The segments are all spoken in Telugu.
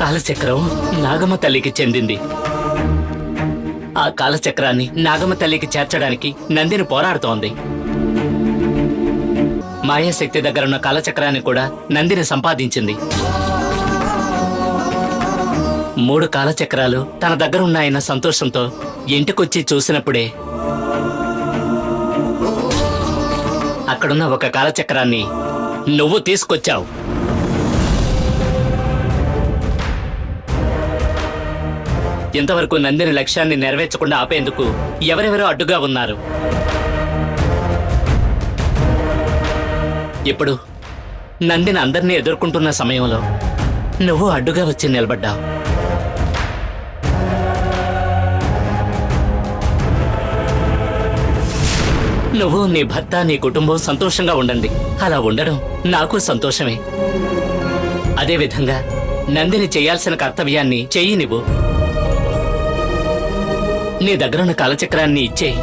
కాలచక్రం నాగమ్మ తల్లికి చెందింది. ఆ కాలచక్రాన్ని నాగమ్మ తల్లికి చేర్చడానికి నందిని పోరాడుతోంది. మాయాశక్తి దగ్గరున్న కాలచక్రాన్ని కూడా నందిని సంపాదించింది. 3 కాలచక్రాలు తన దగ్గరున్నాయన్న సంతోషంతో ఇంటికొచ్చి చూసినప్పుడే అక్కడున్న ఒక కాలచక్రాన్ని నువ్వు తీసుకొచ్చావు. ఇంతవరకు నందిని లక్ష్యాన్ని నెరవేర్చకుండా ఆపేందుకు ఎవరెవరో అడ్డుగా ఉన్నారు. ఇప్పుడు నందిని అందరినీ ఎదుర్కొంటున్న సమయంలో నువ్వు అడ్డుగా వచ్చి నిలబడ్డావు. నువ్వు, నీ భర్త, నీ కుటుంబం సంతోషంగా ఉండండి. అలా ఉండడం నాకు సంతోషమే. అదేవిధంగా నందిని చేయాల్సిన కర్తవ్యాన్ని చెయ్యి. నువ్వు నీ దగ్గరున్న కాలచక్రాన్ని ఇచ్చేయి.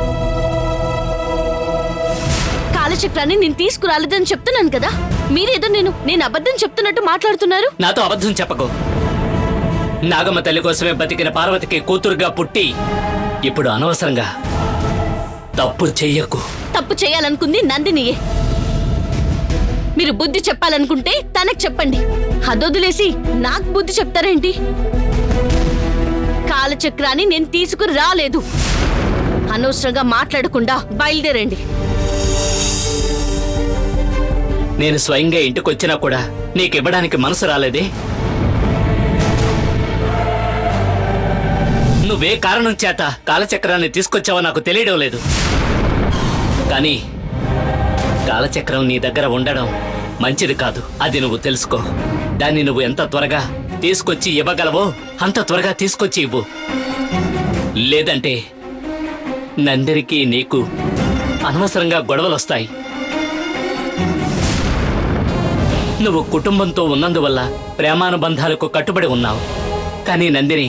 కాలచక్రాన్ని నేను తీసుకురాలేదని చెప్తున్నాను కదా, మీరేదో నేను అబద్ధం చెప్తున్నట్టు మాట్లాడుతున్నారు. నాతో అబద్ధం చెప్పకు. నాగమ్మ తల్లి కోసమే బతికిన పార్వతికి కూతురుగా పుట్టి ఇప్పుడు అనవసరంగా తప్పు చెయ్యకు. తప్పు చేయాలనుకుంది నందినియే. మీరు బుద్ధి చెప్పాలనుకుంటే తనకు చెప్పండి. అదొదిలేసి నాకు బుద్ధి చెప్తారేంటి? కాలచక్రాన్ని నేను తీసుకుని రాలేదు. అనవసరంగా మాట్లాడకుండా బయలుదేరండి. నేను స్వయంగా ఇంటికొచ్చినా కూడా నీకివ్వడానికి మనసు రాలేదే. నువ్వే కారణం చేత కాలచక్రాన్ని తీసుకొచ్చావో నాకు తెలియడం లేదు. కానీ కాలచక్రం నీ దగ్గర ఉండడం మంచిది కాదు. అది నువ్వు తెలుసుకో. దాన్ని నువ్వు ఎంత త్వరగా తీసుకొచ్చి ఇవ్వగలవో అంత త్వరగా తీసుకొచ్చి ఇవ్వు. లేదంటే నందినికి నీకు అనవసరంగా గొడవలొస్తాయి. నువ్వు కుటుంబంతో ఉన్నందువల్ల ప్రేమానుబంధాలకు కట్టుబడి ఉన్నావు. కానీ నందిని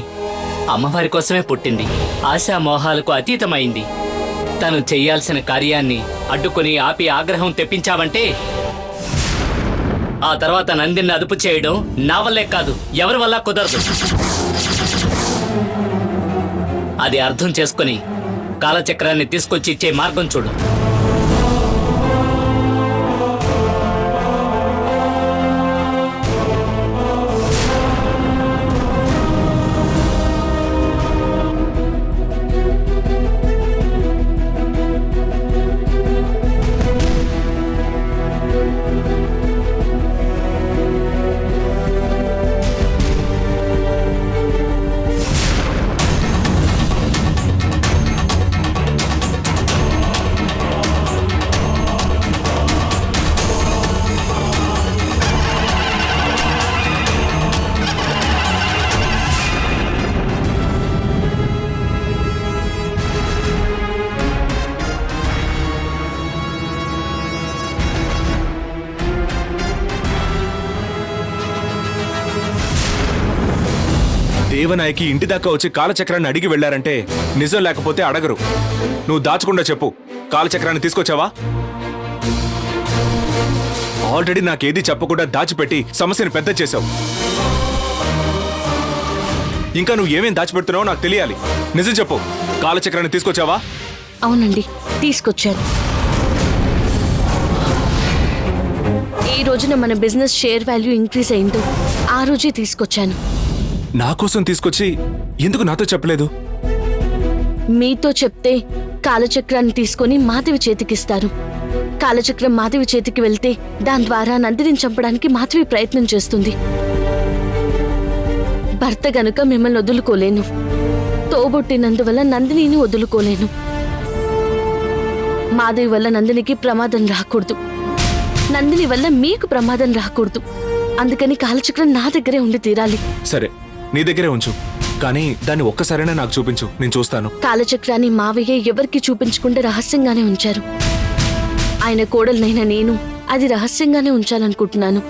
అమ్మవారి కోసమే పుట్టింది. ఆశామోహాలకు అతీతమైంది. తను చెయ్యాల్సిన కార్యాన్ని అడ్డుకుని ఆపి ఆగ్రహం తెప్పించావంటే ఆ తర్వాత నందిని అదుపు చేయడం నా వల్లే కాదు, ఎవరి వల్ల కుదరదు. అది అర్థం చేసుకుని కాలచక్రాన్ని తీసుకొచ్చి ఇచ్చే మార్గం చూడు. దేవనాయకి ఇంటి దాకా వచ్చి కాలచక్రాన్ని అడిగి వెళ్లారంటే నిజం లేకపోతే అడగరు. నువ్వు దాచకుండా చెప్పు, కాలచక్రాన్ని తీసుకొచ్చావా? ఆల్రెడీ నాకేది చెప్పకుండా దాచిపెట్టి సమస్యను పెద్ద చేశావు. ఇంకా నువ్వు ఏమేం దాచిపెడుతున్నావో నాకు తెలియాలి. నిజం చెప్పు, కాలచక్రాన్ని తీసుకొచ్చావా? అవునండి, తీసుకొచ్చాను. ఈ రోజున మన బిజినెస్ షేర్ వాల్యూ ఇంక్రీజ్ అయిందో ఆ రోజే తీసుకొచ్చాను. నా కోసం తీసుకొచ్చి ఎందుకు నాతో చెప్పలేదు? మీతో చెప్తే కాలచక్రాన్ని తీసుకొని మాధవి చేతికిస్తారు. కాలచక్రం మాధవి చేతికి వెళ్తే దాని ద్వారా నందిని చంపడానికి మాధవి ప్రయత్నం చేస్తుంది. భర్త గనుక మిమ్మల్ని వదులుకోలేను. తోబొట్టినందువల్ల నందినిని వదులుకోలేను. మాధవి వల్ల నందినికి ప్రమాదం రాకూడదు. నందిని వల్ల మీకు ప్రమాదం రాకూడదు. అందుకని కాలచక్రం నా దగ్గరే ఉండి తీరాలి. సరే, నీ దగ్గరే ఉంచు. కానీ దాన్ని ఒక్కసారైనా నాకు చూపించు, నేను చూస్తాను. కాలచక్రాన్ని మావయ్య ఎవరికి చూపించకుండా రహస్యంగానే ఉంచారు. ఆయన కోడలనైనా నేను అది రహస్యంగానే ఉంచాలనుకుంటున్నాను.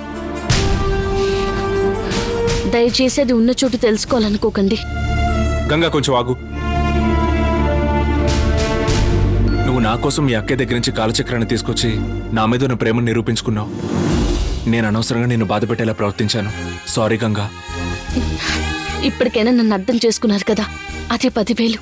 దయచేసి అది ఉన్న చోటు తెలుసుకోవాలనుకోకండి. గంగా, కొంచెం ఆగు. నువ్వు నా కోసం మీ అక్కయ్య దగ్గర నుంచి కాలచక్రాన్ని తీసుకొచ్చి నా మీద ఉన్న ప్రేమను నిరూపించుకున్నావు. నేను అనవసరంగా నిన్ను బాధ పెట్టేలా ప్రవర్తించాను. సారీ గంగా. ఇప్పటికైనా నన్ను అర్థం చేసుకున్నారు కదా, అదే 10,000.